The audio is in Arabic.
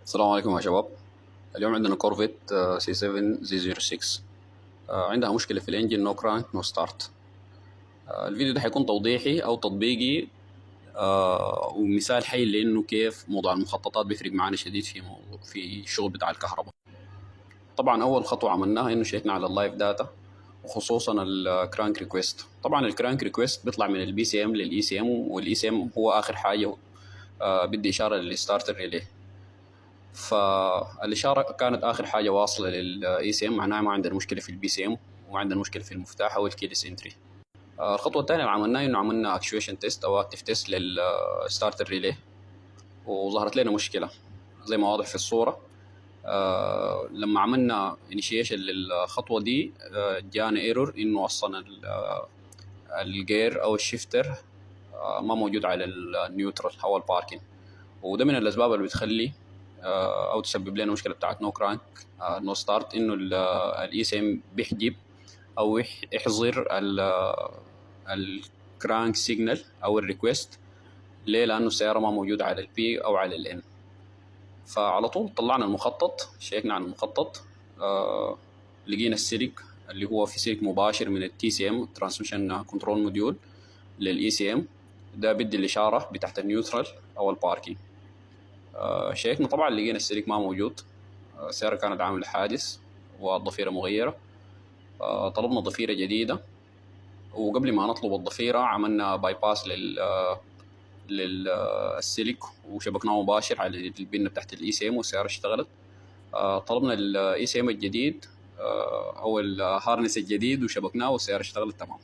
السلام عليكم يا شباب. اليوم عندنا كورفيت سي 7 زي 06. عندها مشكلة في الانجن، نو كرانك نو ستارت. الفيديو ده حيكون توضيحي أو تطبيقي، ومثال حي لأنه كيف موضوع المخططات بيفرق معنا شديد في الشغل بتاع الكهرباء. طبعا أول خطوة عملناها إنه شيكنا على اللايف داتا، وخصوصا الكرانك ريكويست. طبعا الكرانك ريكويست بيطلع من البي سي ام للاي سي ام، والاي سي ام هو آخر حاجة بدي إشارة للستارتر ريلي. فالإشارة كانت آخر حاجة واصلة للإي سي إم، معناها ما عندنا مشكلة في البي سي إم وما عندنا مشكلة في المفتاح أو الكيلس انتري. الخطوة الثانية اللي عملناها إنه عملنا اكشويشن تيست أو اكتف تيست للستارتر ريلي، وظهرت لنا مشكلة زي ما واضح في الصورة. لما عملنا انيشيشن للخطوة دي جانا ايرور إنه أصلا الجير أو الشيفتر ما موجود على النيوترال أو الباركين، وده من الأسباب اللي بتخلي او تسبب لنا مشكله بتاعت نو كرانك نو ستارت، انه الاي سي ام بيحجب او يحظر الكرانك سيجنال او الريكوست. ليه؟ لانه السياره ما موجوده على البي او على الان. فعلى طول طلعنا المخطط، شيكنا على المخطط، لقينا السلك اللي هو في سلك مباشر من التي سي ام ترانسميشن كنترول موديول للاي سي ام، ده بدي الاشاره بتاعت النيوترال او الباركينج. شيكنا طبعا لقينا السلك ما موجود. السيارة كانت عاملة حادث والضفيرة مغيرة. طلبنا ضفيرة جديدة، وقبل ما نطلب الضفيرة عملنا باي باس للسلك وشبكناه مباشر على البنة تحت الاي سي ام والسيارة اشتغلت. طلبنا الاي سي ام الجديد او الهارنس الجديد وشبكناه والسيارة اشتغلت تمام.